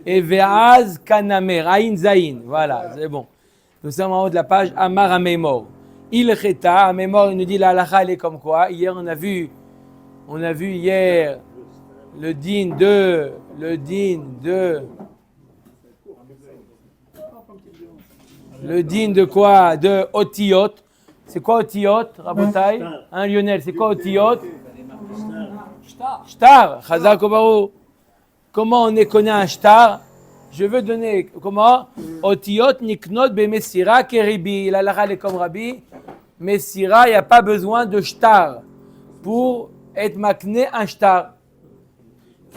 Et ve'az kanamer, aïn zaïn. Voilà, c'est bon. Nous sommes en haut de la page Amar Ameimor. Il cheta, Ameimor, il nous dit la halakha, elle est comme quoi. Hier, on a vu hier le din de quoi? De otiyot. C'est quoi otiyot, Rabotai? Hein, Lionel, c'est quoi otiyot? Shtar. Chazak Obaru. Comment on connaît un shtar? Je veux donner, comment? Otiyot niknot be mesira keribi. La halakha, elle est comme Rabbi. Mesira, il n'y a pas besoin de shtar pour être makné un shtar.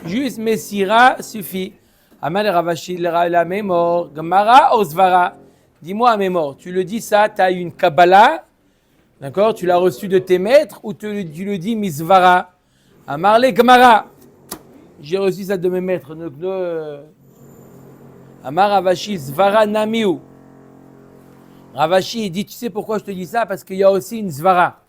Juste Messira suffit. Amal Ravashi la mémor. Gemara Osvara. Dis-moi, mémor, tu le dis ça, tu as une Kabbalah, d'accord? Tu l'as reçu de tes maîtres ou tu le dis Misvara? Amarle Gemara. J'ai reçu ça de mes maîtres. Amar Ravashi Svara Namiu. Ravashi dit, tu sais pourquoi je te dis ça? Parce qu'il y a aussi une Svara.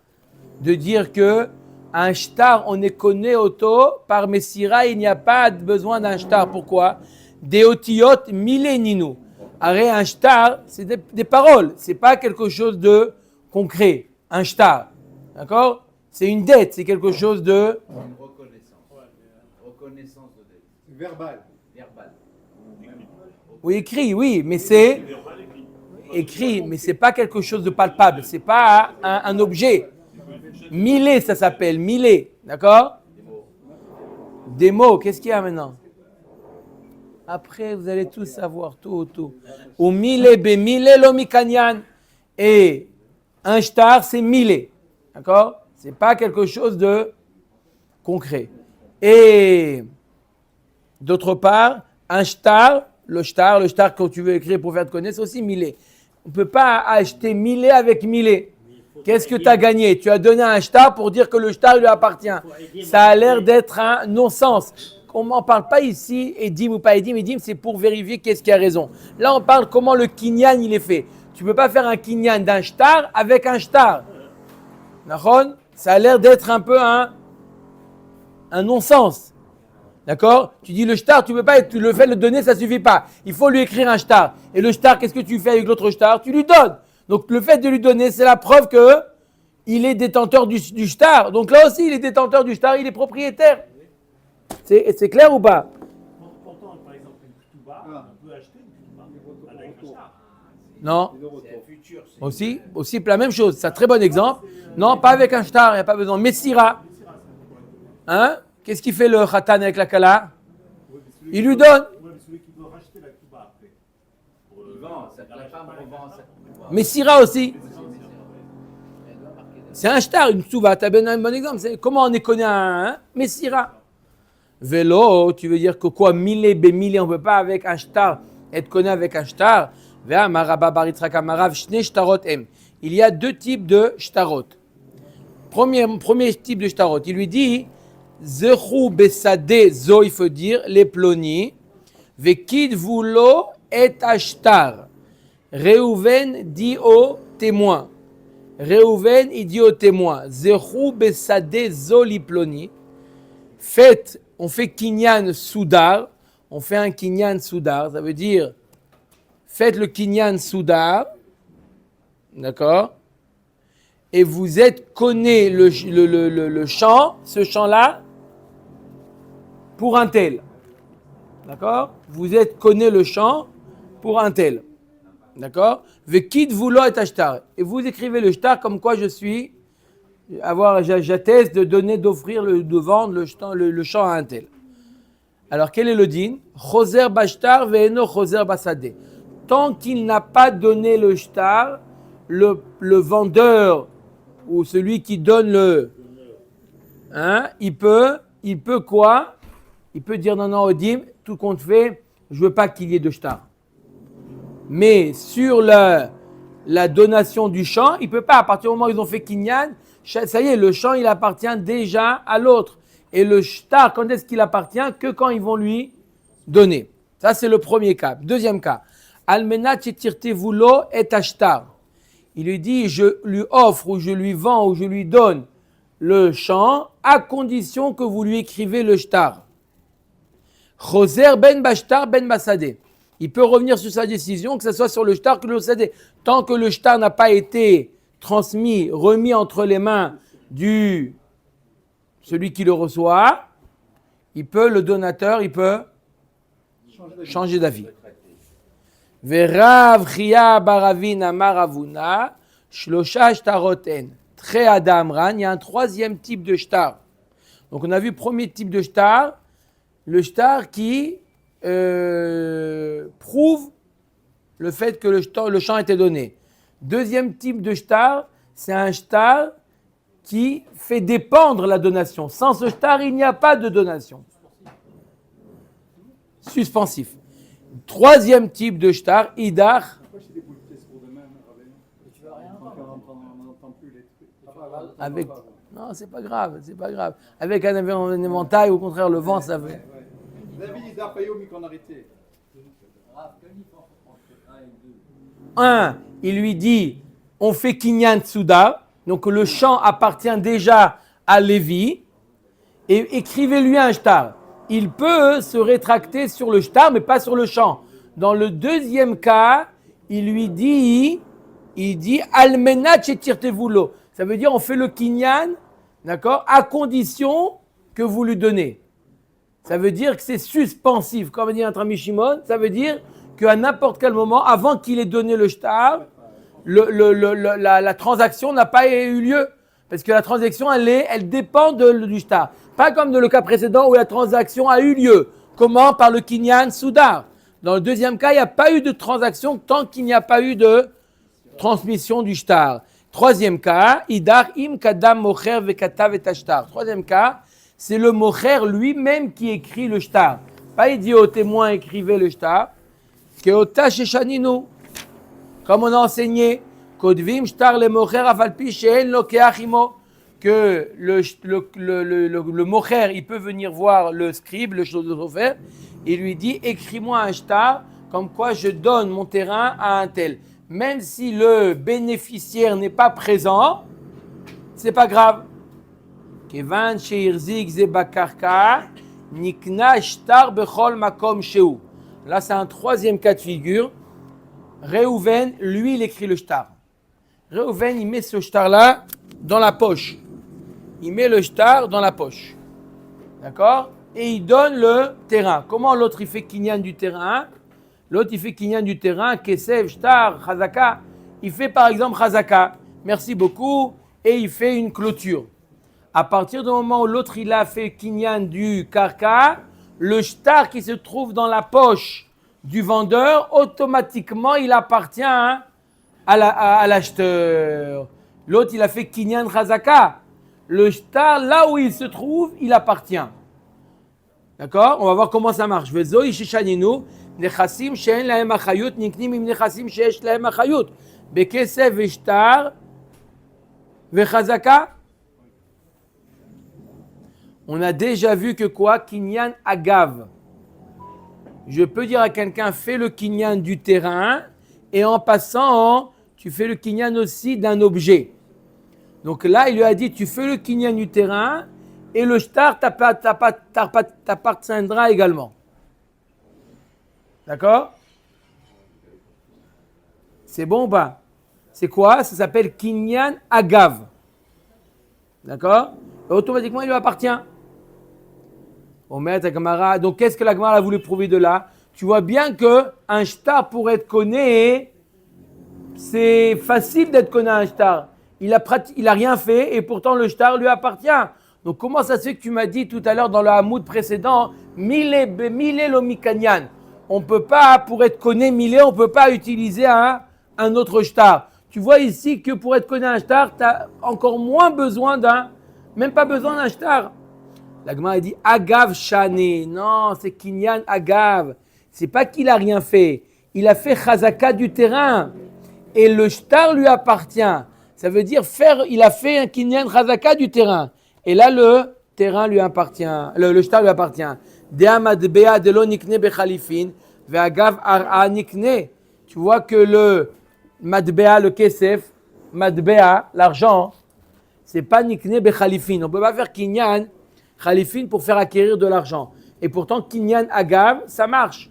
De dire que un shtar, on est connu auto par Messira, il n'y a pas besoin d'un shtar. Pourquoi? Des otiyot milléninu. Arrête, un shtar, c'est des paroles, c'est pas quelque chose de concret. Un shtar, d'accord? C'est une dette, c'est quelque chose de. Une reconnaissance. Reconnaissance de dette. Verbal. Oui, écrit, oui, mais c'est. Écrit, mais c'est pas quelque chose de palpable, c'est pas un objet. Milé, ça s'appelle, milé, d'accord? Des mots, qu'est-ce qu'il y a maintenant? Après, vous allez tous savoir, tout. Ou milé, be milé, lomikanyan. Et un shtar, c'est milé, d'accord? C'est pas quelque chose de concret. Et d'autre part, un shtar, le shtar, quand tu veux écrire pour faire te connaître, c'est aussi milé. On ne peut pas acheter milé avec milé. Qu'est-ce que tu as gagné? Tu as donné un shtar pour dire que le shtar lui appartient. Ça a l'air d'être un non-sens. On n'en parle pas ici, Edim ou pas Edim. Edim, c'est pour vérifier qu'est-ce qui a raison. Là, on parle comment le kinyan il est fait. Tu ne peux pas faire un kinyan d'un shtar avec un shtar. D'accord? Ça a l'air d'être un peu un non-sens. D'accord? Tu dis le shtar, tu ne peux pas, le fait de le donner, ça ne suffit pas. Il faut lui écrire un shtar. Et le shtar, qu'est-ce que tu fais avec l'autre shtar? Tu lui donnes. Donc le fait de lui donner, c'est la preuve qu'il est détenteur du shtar. Donc là aussi, il est détenteur du shtar, il est propriétaire. C'est clair ou pas? Pourtant, par exemple, une ketouba, on peut acheter une ketouba avec un shtar. Non. C'est un futur. Aussi, la même chose. C'est un très bon exemple. Non, pas avec un shtar, il n'y a pas besoin. Messira. Hein? Qu'est-ce qu'il fait le khatan avec la kala? Il lui donne. Oui, mais celui qui doit racheter la ketouba après. Il vend, la femme revend ça. Messira aussi. C'est un shtar, une ketouba. Tu as bien un bon exemple. C'est comment on est connu un Messira. Vélo, tu veux dire que quoi? Milé, bémilé, on ne peut pas avec un shtar être connu avec un shtar. Il y a deux types de shtarot. Premier type de shtarot, il lui dit Zechu besade zo, il faut dire les ploni, vekid vulo et ashtar. Reuven dit au témoin. Reuven, il dit au témoin Zechu besade zo li ploni. On fait kinyan soudar. On fait un kinyan soudar. Ça veut dire, faites le kinyan soudar. D'accord? Et vous êtes connu le champ, ce champ-là, pour un tel. D'accord? Vous êtes connu le champ pour un tel. D'accord? Vekid vulo et ashtar. Et vous écrivez le shtar comme quoi j'atteste de donner, d'offrir, de vendre le champ à un tel. Alors, quel est le din? Choser bashtar ve'eno choser basade. Tant qu'il n'a pas donné le shtar, le vendeur ou celui qui donne il peut quoi? Il peut dire non, Odim, tout compte fait, je veux pas qu'il y ait de shtar. Mais sur la donation du champ, il peut pas. À partir du moment où ils ont fait kinyan, ça y est, le champ, il appartient déjà à l'autre. Et le shtar, quand est-ce qu'il appartient? Que quand ils vont lui donner. Ça, c'est le premier cas. Deuxième cas. Almenat chetirte vulo et ashtar. Il lui dit, je lui offre, ou je lui vends, ou je lui donne le champ, à condition que vous lui écrivez le shtar. Choser ben bashtar ben basade. Il peut revenir sur sa décision, que ce soit sur le shtar que le sadé. Tant que le shtar n'a pas été transmis, remis entre les mains du celui qui le reçoit, le donateur, il peut changer d'avis. Verav chia baravina maravuna shlosha shtaroten. Tre adamran, il y a un troisième type de shtar. Donc on a vu le premier type de shtar, le shtar qui prouve le fait que le champ a été donné. Deuxième type de shtar, c'est un shtar qui fait dépendre la donation. Sans ce shtar, il n'y a pas de donation. Suspensif. Troisième type de shtar, idar. Avec... Non, c'est pas grave. Avec un éventail, au contraire, le vent, ça fait... Un, il lui dit, on fait kinyan tsuda, donc le champ appartient déjà à Lévi, et écrivez-lui un shtar. Il peut se rétracter sur le shtar, mais pas sur le champ. Dans le deuxième cas, il dit, almenat chetirtevulo. Ça veut dire, on fait le kinyan, d'accord, à condition que vous lui donnez. Ça veut dire que c'est suspensif. Comme dit notre ami Shimon, ça veut dire qu'à n'importe quel moment, avant qu'il ait donné le shtar, la transaction n'a pas eu lieu. Parce que la transaction, elle dépend du shtar. Pas comme dans le cas précédent où la transaction a eu lieu. Comment? Par le kinyan soudar. Dans le deuxième cas, il n'y a pas eu de transaction tant qu'il n'y a pas eu de transmission du shtar. Troisième cas, idar im kadam mocher vekatav et ashtar. Troisième cas, c'est le mocher lui-même qui écrit le shtar. Pas il dit au témoin écrivez le shtar. Keota sheshaninu. Comme on a enseigné, kodvim shtar le mocher afalpi she'en lokeach imo. Que le mocher, il peut venir voir le scribe, le chauffeur, et lui dit écris-moi un shtar comme quoi je donne mon terrain à un tel. Même si le bénéficiaire n'est pas présent, c'est pas grave. Kevan sheirzik zebakarka nikna shtar bechol makom sheu. Là, c'est un troisième cas de figure. Reuven, lui, il écrit le shtar. Reuven, il met ce shtar-là dans la poche. Il met le shtar dans la poche. D'accord? Et il donne le terrain. Comment l'autre, il fait kinyan du terrain? L'autre, il fait kinyan du terrain, kesev, shtar, chazaka. Il fait par exemple chazaka. Merci beaucoup. Et il fait une clôture. À partir du moment où l'autre, il a fait kinyan du karka, le shtar qui se trouve dans la poche du vendeur, automatiquement, il appartient à l'acheteur. L'autre, il a fait kinyan chazaka. Le shtar, là où il se trouve, il appartient. D'accord? On va voir comment ça marche. Vezoi shishaninu nechassim she'en lahem achayut niknim im nechassim she'esh lahem achayut bekesef veshtar vechazaka. On a déjà vu que quoi? Kinyan agav. Je peux dire à quelqu'un fais le kinyan du terrain et en passant, tu fais le kinyan aussi d'un objet. Donc là, il lui a dit, tu fais le kinyan du terrain et le shtar t'appartiendra également. D'accord? C'est bon ou pas? C'est quoi? Ça s'appelle kinyan agav. D'accord? Et automatiquement, il lui appartient. Donc, qu'est-ce que la Gemara a voulu prouver de là? Tu vois bien qu'un shtar, pour être connu, c'est facile d'être connu un shtar. Il a rien fait et pourtant le shtar lui appartient. Donc comment ça se fait que tu m'as dit tout à l'heure dans le hamoud précédent, mille lomikanyan. On peut pas, pour être connu milé, on peut pas utiliser un autre shtar. Tu vois ici que pour être connu un shtar, tu as encore moins besoin même pas besoin d'un shtar. La Gemara dit agav shane. Non, c'est kinyan agav. C'est pas qu'il a rien fait. Il a fait chazaka du terrain et le shtar lui appartient. Ça veut dire il a fait un kinyan chazaka du terrain. Et là, le terrain lui appartient, le shtar lui appartient. Dea madbea de lo nikne bechalifin, ve'agav ar'a nikne. Tu vois que le madbea, le kesef, madbea, l'argent, c'est pas nikne bechalifin. On peut pas faire kinyan chalifin pour faire acquérir de l'argent. Et pourtant, Kinyan Agav, ça marche.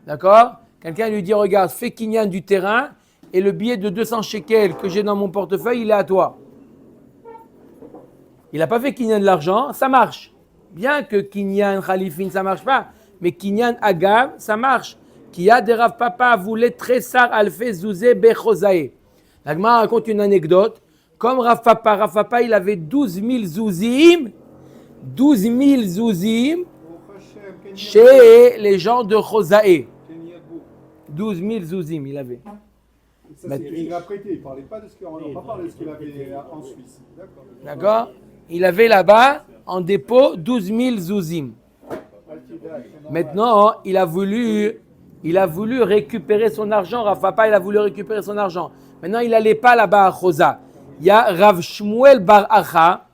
D'accord? Quelqu'un lui dit, regarde, fais Kinyan du terrain et le billet de 200 shekels que j'ai dans mon portefeuille, il est à toi. Il n'a pas fait Kinyan de l'argent, ça marche. Bien que Kinyan Khalifin, ça ne marche pas. Mais Kinyan Agav, ça marche. Kia de Rav Papa voulait Tressar Alfe Zouzé Bechosae. La Gemara raconte une anecdote. Comme Rav Papa, il avait 12 000 zouzim. 12 000 zouzim chez les gens de Chosae. 12 000 zouzim, il avait. Ça, c'est qu'il a prêté, il ne parlait pas de ce qu'on n'a pas parlé de ce qu'il avait en Suisse. D'accord? Il avait là-bas, en dépôt, 12 000 zouzim. Maintenant, il a voulu récupérer son argent. Rav Papa, il a voulu récupérer son argent. Maintenant, il n'allait pas là-bas à Chosa. Il y a Rav Shmuel Bar Acha.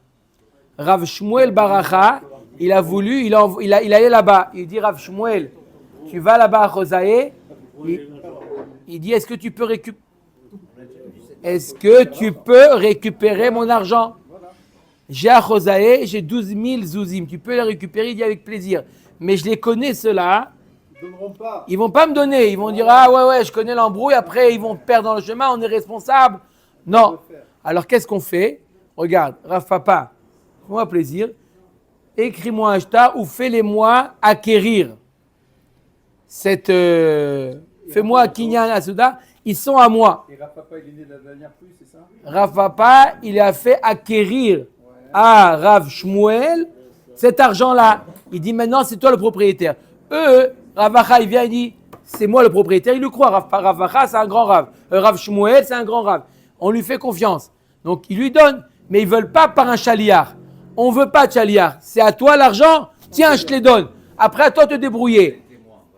Rav Shmuel Bar Acha, il allait là-bas. Il dit, Rav Shmuel, tu vas là-bas à Chosae. Il dit, est-ce que tu peux récupérer mon argent? J'ai à Chosae, j'ai 12 000 zouzim. Tu peux les récupérer? Il dit, avec plaisir. Mais je les connais, ceux-là. Ils vont pas me donner. Ils vont dire, ah ouais, je connais l'embrouille. Après, ils vont perdre dans le chemin. On est responsable. Non. Alors, qu'est-ce qu'on fait? Regarde, Rav Papa, fais-moi plaisir. Écris-moi un shtar ou fais-les-moi acquérir. Fais-moi Kinyan Asuda. Ils sont à moi. Et Rav Papa, il est né de la dernière pluie, c'est ça? Rav Papa, il a fait acquérir à Rav Shmuel cet argent-là. Il dit maintenant, c'est toi le propriétaire. Rav Acha, il vient, il dit, c'est moi le propriétaire. Il le croit. Rav Acha, c'est un grand Rav. Rav Shmuel, c'est un grand Rav. On lui fait confiance. Donc, il lui donne. Mais ils ne veulent pas par un chaliard. On ne veut pas de chaliard. C'est à toi l'argent. Tiens, je te les donne. Après, à toi de te débrouiller.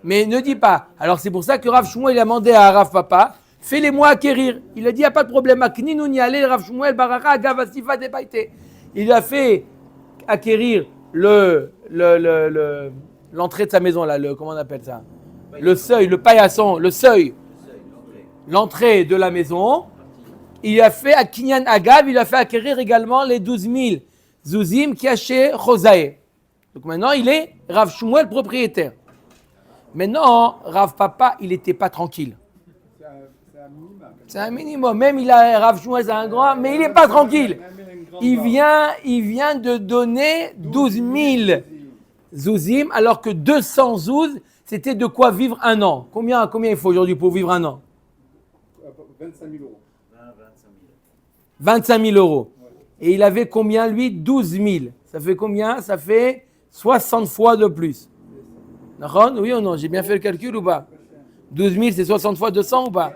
Mais ne dis pas. Alors, c'est pour ça que Rav Shmuel, il a demandé à Rav Papa, fais-les-moi acquérir. Il a dit, il n'y a pas de problème. Rav Shmuel, Baraka, Gavasifa, Debaïte. Il a fait acquérir l'entrée de sa maison, là, comment on appelle ça? Le seuil, le paillasson, le seuil. L'entrée de la maison. Il a fait à Kinyan Agav, il a fait acquérir également les 12 000 zouzim qu'il y a chez Chosae. Donc maintenant, il est Rav Shmuel propriétaire. Maintenant, Rav Papa, il n'était pas tranquille. C'est un minimum. Même Rav Shmuel, c'est un grand, mais il n'est pas tranquille. Il vient de donner 12 000 zouzim, alors que 200 zouz, c'était de quoi vivre un an. Combien il faut aujourd'hui pour vivre un an? 25 000 euros. 25 000 euros. Et il avait combien, lui? 12 000. Ça fait combien? Ça fait 60 fois de plus. D'accord? Oui ou non? J'ai bien fait le calcul ou pas? 12 000, c'est 60 fois 200 ou pas?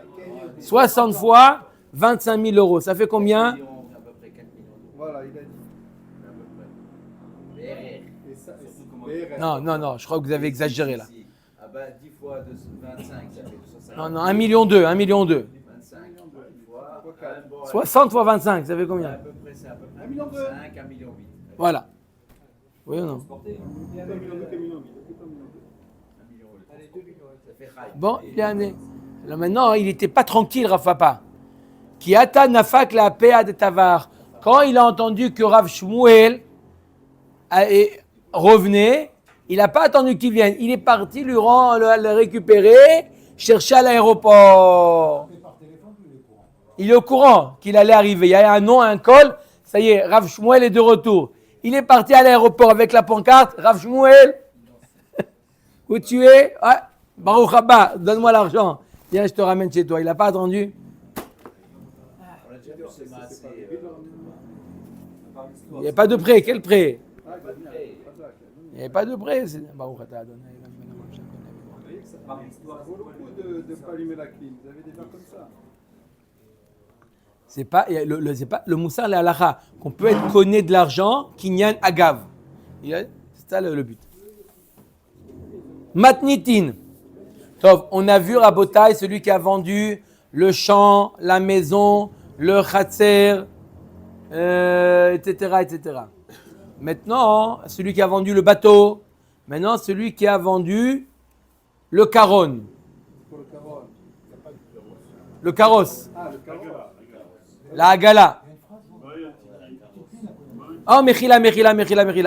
60 fois 25 000 euros. Ça fait combien? À peu près 4 millions d'euros. Voilà, il a dit. Non, je crois que vous avez exagéré là. Ah bah 10 fois 25, ça fait 250. Non, 1,2 million, 1,2 million. 25 fois 60 fois 25, ça fait combien? à peu près, c'est à peu près 1,2 million. 5, 1,8 million. Voilà. Oui ou non? 1,2 million. Ça fait high. Bon, il est année. Là maintenant, il n'était pas tranquille, Rav Papa. Qui ata nafak la pea de tavar. Quand il a entendu que Rav Shmuel revenait, il n'a pas attendu qu'il vienne. Il est parti le récupérer, chercher à l'aéroport. Il est au courant qu'il allait arriver. Il y a un nom, un col. Ça y est, Rav Shmuel est de retour. Il est parti à l'aéroport avec la pancarte. Rav Shmuel, où tu es? Ouais. Baruch Haba, donne-moi l'argent. Viens, je te ramène chez toi. Il n'a pas attendu. On a déjà vu ce massé. Il n'y a pas de prêt. Quel prêt? Il n'y a pas de prêt. Baruch Haba, donne. Ça vaut le coup de ne pas allumer la clim. Vous avez des gens comme ça. C'est pas le moussar la halacha qu'on peut être conné de l'argent kinyan agav. C'est ça le but. Matnitin. Tov, on a vu Rabotai, celui qui a vendu le champ, la maison, le khatser, etc. Maintenant, celui qui a vendu le bateau. Maintenant, celui qui a vendu le caron. Le carrosse. La agala. Oh, mechila.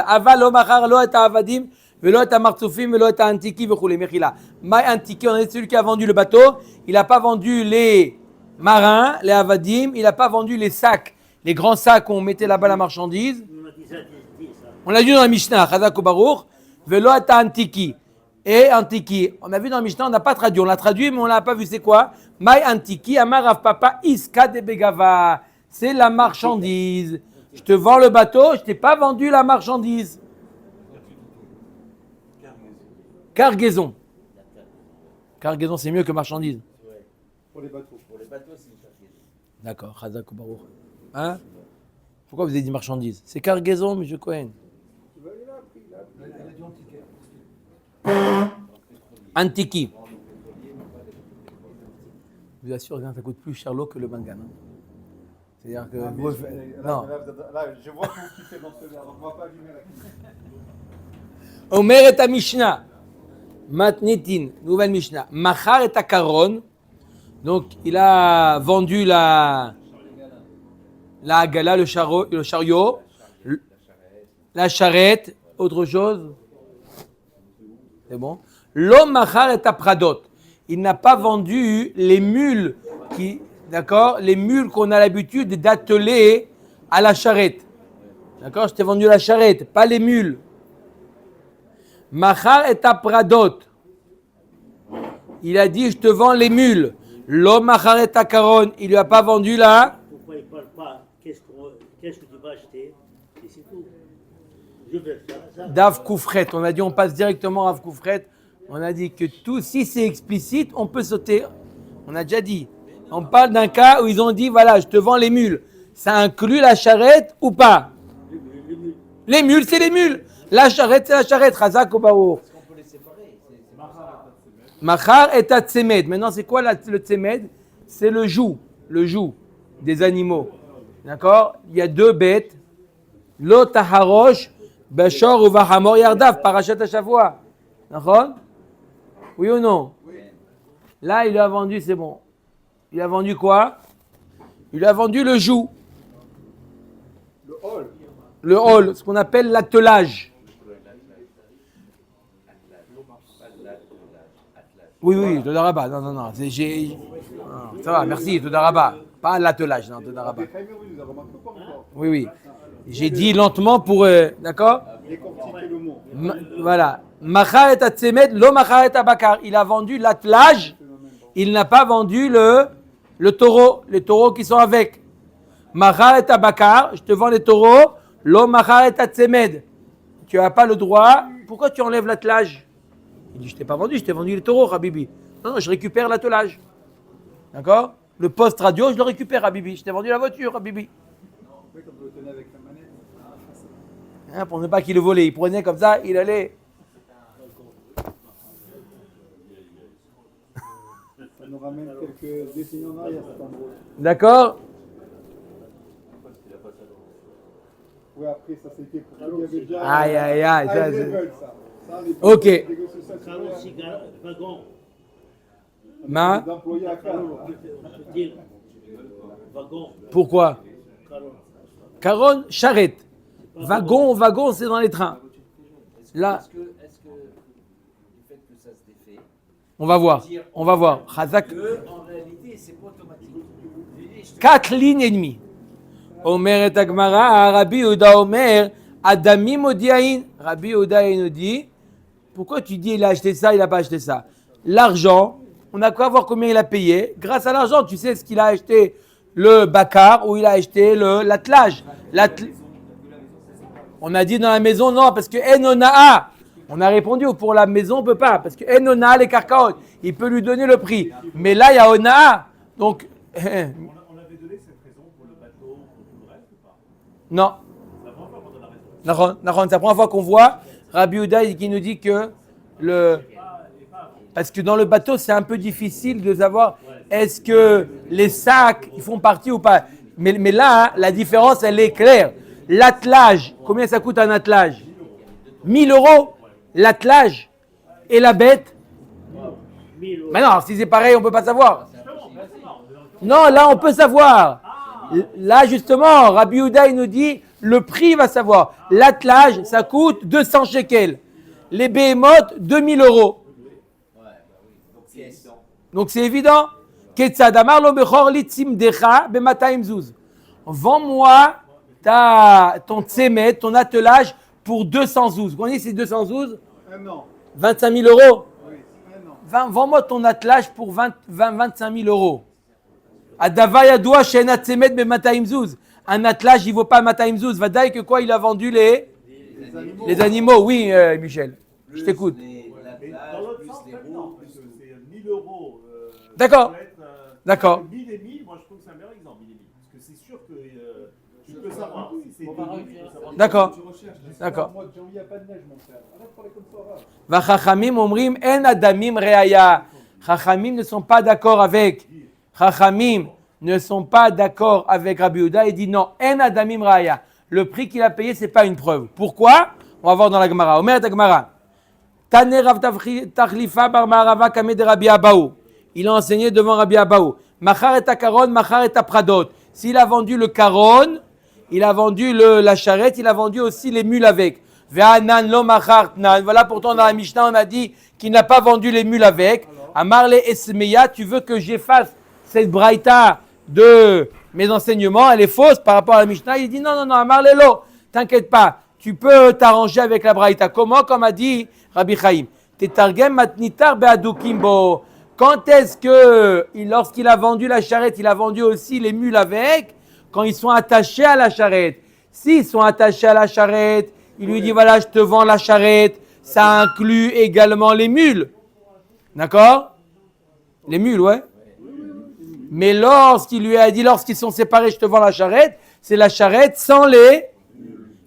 Ava lo machar lo et avadim Velo et amartsufim, velo et antiki, vechule, mechila. Ma antiki, on est celui qui a vendu le bateau. Il n'a pas vendu les marins, les avadim. Il n'a pas vendu les sacs, les grands sacs où on mettait là-bas la marchandise. On l'a dit dans la Mishnah, Chazak ou Baruch. Velo et antiki. Et antiki. On a vu dans la Mishnah, on n'a pas traduit. On l'a traduit, mais on l'a pas vu. C'est quoi? Mai antiki, amar Rav Papa, iska de begava. C'est la marchandise. Je te vends le bateau, je t'ai pas vendu la marchandise. Cargaison. Cargaison, c'est mieux que marchandise. Pour les bateaux. Pour les bateaux, c'est une cargaison. D'accord, Chazak ou Baruch. Hein? Pourquoi vous avez dit marchandise? C'est cargaison, M. Cohen. Antiki. Je vous assure, ça coûte plus cher l'eau que le mangan. C'est-à-dire que. Non. Là, je vois que vous kiffez dans ce verre, donc on va pas allumer la clim. Omer et Mishnah. Matnitin, nouvelle Mishnah. Machar et Karon. Donc, il a vendu la Agala, le chariot, la charrette, autre chose. C'est bon. L'homme Machar et Pradot. Il n'a pas vendu les mules d'accord, les mules qu'on a l'habitude d'atteler à la charrette. D'accord, je t'ai vendu la charrette, pas les mules. Machar et Pradot. Il a dit, je te vends les mules. L'homme Machar et Karon, il lui a pas vendu là. Pourquoi il ne parle pas? Qu'est-ce que tu vas acheter? Et c'est tout. Je vais faire ça. Dav Koufret. On a dit, on passe directement à Dav Koufret. On a dit que tout, si c'est explicite, on peut sauter. On a déjà dit. On parle d'un cas où ils ont dit, voilà, je te vends les mules. Ça inclut la charrette ou pas? Les mules, c'est les mules. La charrette, c'est la charrette. Chazak ou Baour. Est-ce qu'on peut les séparer? Machar et Tsemed. Maintenant, c'est quoi le Tsemed? C'est le joug des animaux. D'accord? Il y a deux bêtes. Lo taharosh, beshor ou vahamor yardav, parachat hashavua. D'accord? Oui ou non? Oui. Là, il a vendu, c'est bon. Il a vendu quoi? Il a vendu le joug. Le hall. Le hall, ce qu'on appelle l'attelage. Oui, Todaraba. Non. Ça va, merci, Todaraba. Pas l'attelage, non, Todaraba. Chaim, oui, nous avons remarqué pas encore. Oui. J'ai dit lentement pour. D'accord? Décortiquer le mot. Voilà. Machar et Tsemed, lo Machar et Bakar. Il a vendu l'attelage. Il n'a pas vendu le taureau, les taureaux qui sont avec. Machar et Bakar, je te vends les taureaux. Lo Machar et Tsemed. Tu n'as pas le droit. Pourquoi tu enlèves l'attelage? Il dit, je t'ai pas vendu, je t'ai vendu les taureaux, Habibi. Non, je récupère l'attelage. D'accord? Le poste radio, je le récupère, Habibi. Je t'ai vendu la voiture, Habibi. Oui, comme vous le tenez avec la manette. Hein, pour ne pas qu'il le volait. Il prenait comme ça, il allait. Ça nous ramène quelques décennies en arrière, c'est un beau. D'accord? Oui, après, ça c'était pour ceux qui avaient déjà. Aïe, ça, ils c'est- veulent ça. Ça, les Ok. les négociations, Caron, cigare, wagon. Ma, les employés à cadre. On peut dire wagon. pourquoi? Caron. Caron, charrette. Wagon, c'est dans les trains. Là, Est-ce que du fait que ça se défait, on va voir. Chazak, en réalité, c'est pas automatique. 4 lignes et demie. Omer et Agmara, Rabbi Yehuda Omer, Adami Modiaïn. Rabbi Yehuda il nous dit, pourquoi tu dis il a acheté ça, il n'a pas acheté ça? L'argent, on a qu'à voir combien il a payé. Grâce à l'argent, tu sais ce qu'il a acheté le bakar ou il a acheté l'attelage. On a dit dans la maison, non, parce que Enonaa. On a répondu, pour la maison, on ne peut pas. Parce que Enonaa, les carcaotes, il peut lui donner le prix. Mais là, il y a Onaa. Donc, On avait donné cette raison pour le bateau, pour tout le reste ou pas? non. C'est la première fois qu'on donne la raison. Nahon, c'est la première fois qu'on voit Rabbi Yehuda qui nous dit que parce que dans le bateau, c'est un peu difficile de savoir est-ce que les sacs ils font partie ou pas. Mais là, hein, la différence, elle est claire. L'attelage, combien ça coûte un attelage? 1000 €. L'attelage et la bête. 1000 euros. Mais non, si c'est pareil, on ne peut pas savoir. Non, là, on peut savoir. Là, justement, Rabbi Yehuda, il nous dit, le prix va savoir. L'attelage, ça coûte 200 shekels. les behemoths, 2000 euros. Ouais, bah oui. Donc c'est évident. Donc c'est évident. Ketzad amar lo bechor li tzimdecha b'matayim zuz. Vends-moi ton tzemet, ton attelage pour 200 zouz. Vous connaissez ces 200 zouz? Un an. 25 000 euros. Oui, un an. Vends-moi ton attelage pour 25 000 euros. Adava yadoua she'en tzemet b'matayim zuz. Un attelage, il ne vaut pas matayim zuz. Vadaï que quoi, il a vendu les animaux. Oui, Michel, je t'écoute. Dans l'autre sens, maintenant, parce que c'est 1000 euros. D'accord. D'accord. 1000 et 1000, moi je trouve que c'est un meilleur exemple, 1000 et 1000. Parce que c'est sûr que tu peux savoir si c'est 1000 tu peux savoir. D'accord. Tu recherches. D'accord. Au mois de janvier, il n'y a pas de neige, mon frère. Alors, pour les comme ça, va. Vachachamim omrim en adamim reaya. Chachamim ne sont pas d'accord avec. Chachamim ne sont pas d'accord avec Rabbi Yehuda et dit non, en adamim reaya. Le prix qu'il a payé, ce n'est pas une preuve. Pourquoi? On va voir dans la Gemara. Omer ta Gemara. Tane Rav Tachlifa bar Marava Kame de Rabbi Abaou. Il a enseigné devant Rabbi Abaou. Machar et Karon, Machar et Pradot. S'il a vendu le Karon, il a vendu la charrette, il a vendu aussi les mules avec. Ve'anan lo machar tnan. Voilà pourtant dans la Mishnah on a dit qu'il n'a pas vendu les mules avec. Amar le Esmeya, tu veux que j'efface cette braïta de mes enseignements, elle est fausse par rapport à la Mishnah. Il dit non, Amar le lo, t'inquiète pas, tu peux t'arranger avec la braïta. Comment? Comme a dit Rabbi Chaim. Tetargem matnitar be'adukim bo. Quand est-ce que, lorsqu'il a vendu la charrette, il a vendu aussi les mules avec, quand ils sont attachés à la charrette. S'ils sont attachés à la charrette, il lui dit voilà, je te vends la charrette, ça inclut également les mules. D'accord? Les mules, ouais. Mais lorsqu'il lui a dit, lorsqu'ils sont séparés, je te vends la charrette, c'est la charrette sans les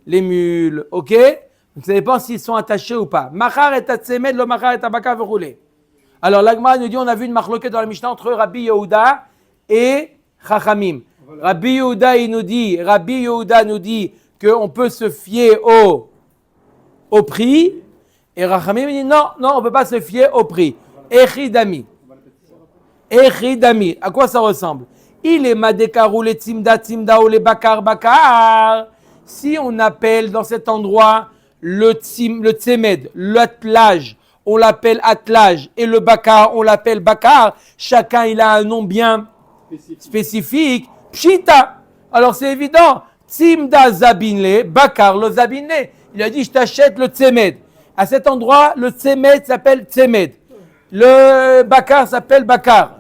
mules. Ok? Donc ça dépend s'ils sont attachés ou pas. Machar et atzemed, lo machar et abaka verroulé. Alors l'Agma nous dit, on a vu une marloquette dans la Mishnah entre Rabbi Yehuda et Chachamim. Rabbi Yehuda nous dit qu'on peut se fier au prix. Et Chachamim dit non, on ne peut pas se fier au prix. Echidami. À quoi ça ressemble? Il est Madekarou les Tzimda ou les Bakar. Si on appelle dans cet endroit le Tzemed, l'attelage, on l'appelle attelage, et le Bakar, on l'appelle Bakar, chacun il a un nom bien spécifique. Pshita. Alors c'est évident. Tzimda Zabinle, Bakar le Zabinle. Il a dit je t'achète le Tzemed. À cet endroit, le Tzemed s'appelle Tzemed. Le Bakar s'appelle Bakar.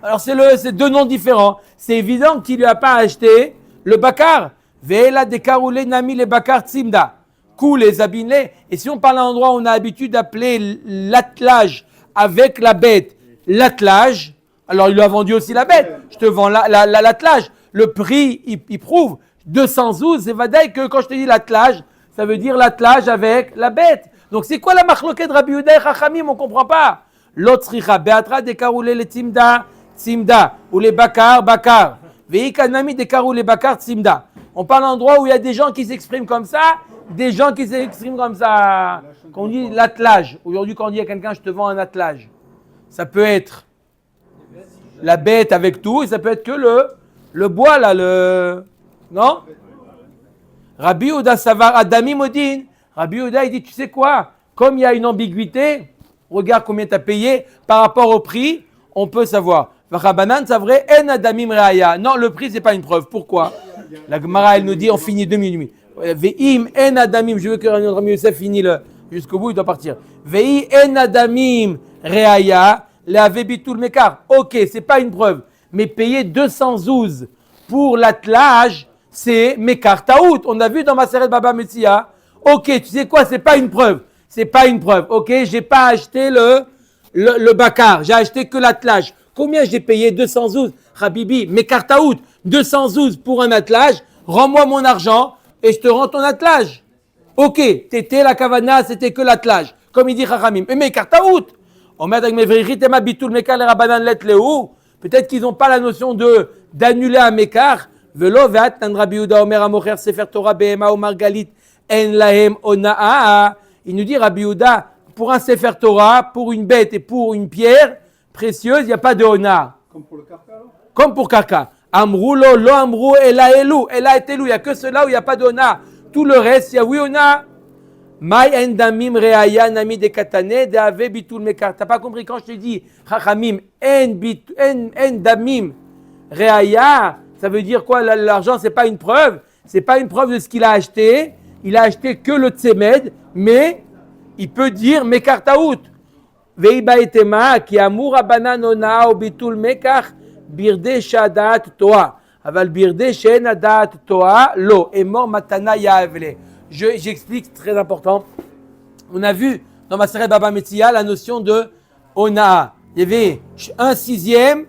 Alors c'est deux noms différents. C'est évident qu'il ne lui a pas acheté le Bakar. Ve'ela dekaroule nami le Bakar Tzimda. Kou les Zabinle. Et si on parle d'un endroit où on a l'habitude d'appeler l'attelage avec la bête, l'attelage, alors il lui a vendu aussi la bête. Je te vends l'attelage. Le prix, il prouve. 212, c'est vadaï que quand je te dis l'attelage, ça veut dire l'attelage avec la bête. Donc c'est quoi la marloquette de Rabbi Yehuda et Chachamim? On ne comprend pas. L'autre richa, Beatra dekaroule les Tzimda, ou les Bakar. Veikanami dekaroule les Bakar Tzimda. On parle d'un endroit où il y a des gens qui s'expriment comme ça, des gens qui s'expriment comme ça. Quand on dit l'attelage, aujourd'hui quand on dit à quelqu'un je te vends un attelage, ça peut être la bête avec tout, et ça peut être que le bois là, non? Rabbi Yehuda Savar Adami Modin. Rabbi Yehuda il dit tu sais quoi? Comme il y a une ambiguïté, regarde combien tu as payé par rapport au prix, on peut savoir. Vachabanan, c'est vrai, en adamim reaya. Non, le prix, ce n'est pas une preuve. Pourquoi? La Gemara, elle nous dit, on finit 2 minutes. Ve'im en adamim, je veux que notre ami Youssef finisse jusqu'au bout, il doit partir. Ve'i en adamim reaya, le'avebitul mekar. Ok, ce n'est pas une preuve. Mais payer 212 pour l'attelage, c'est mekar taout. On a vu dans ma série de Baba Metsia. Ok, tu sais quoi, c'est pas une preuve. C'est pas une preuve. Ok, j'ai pas acheté le Bakar, j'ai acheté que l'attelage. Combien j'ai payé? 212. Habibi, mekar taout. 212 pour un attelage. Rends-moi mon argent et je te rends ton attelage. Ok, t'étais la kavana, c'était que l'attelage. Comme il dit Chachamim. Mais mekar taout. On met avec mes vérités, tema bitul mekar le rabanan let leou. Peut-être qu'ils n'ont pas la notion d'annuler un mekar. Velo ve'at nan Rabbi Yehuda omer amocher sefer Torah behema ou margalit en lahem onaa. Il nous dit Rabbi Yehuda, pour un sefer Torah, pour une bête et pour une pierre précieuse, il n'y a pas de ona. Comme pour le carca, alors? Comme pour Karka. Amrou lo amrou ela elu. Ela et elu. Il n'y a que cela où il n'y a pas de ona. Tout le reste, il y a oui ona. Mai en damim reaya nami de katane de ave bitul mekar. T'as pas compris quand je te dis, chachamim, en damim reaya, ça veut dire quoi? L'argent, c'est pas une preuve. C'est pas une preuve de ce qu'il a acheté. Il a acheté que le tzemed, mais il peut dire mekar taout. Veiba etema ki amur abanan ona o bitul mekar birde shadat toa. Aval birde shen adat toa lo emor matana yaavle. J'explique, très important. On a vu dans Maseret Baba Metzia la notion de ona. Il y avait 1/6,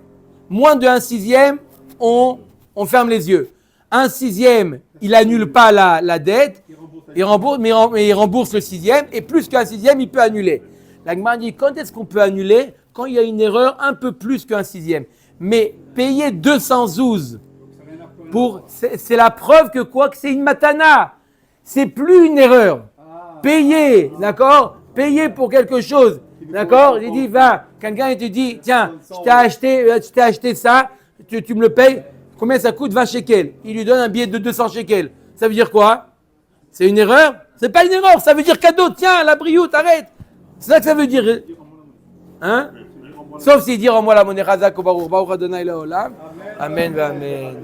moins de 1/6, on ferme les yeux. 1/6, il annule pas la dette, il rembourse, mais il rembourse le 6e, et plus qu'un 6e, il peut annuler. La Gemara dit, quand est-ce qu'on peut annuler? Quand il y a une erreur un peu plus qu'un 6e. Mais payer 212, c'est la preuve que quoi? Que c'est une matana. C'est plus une erreur. Payer, d'accord? Payer pour quelque chose, d'accord? Il dit, va, quelqu'un il te dit, tiens, je t'ai acheté ça, tu me le payes, combien ça coûte? 20 shekels. Il lui donne un billet de 200 shekels. Ça veut dire quoi? C'est une erreur? C'est pas une erreur, ça veut dire cadeau, tiens, la brioute, arrête. C'est ça que ça veut dire. Hein? Sauf s'il dit, rends-moi la monnaie, Chazak, Baruch Adonai Leolam. Amen, amen.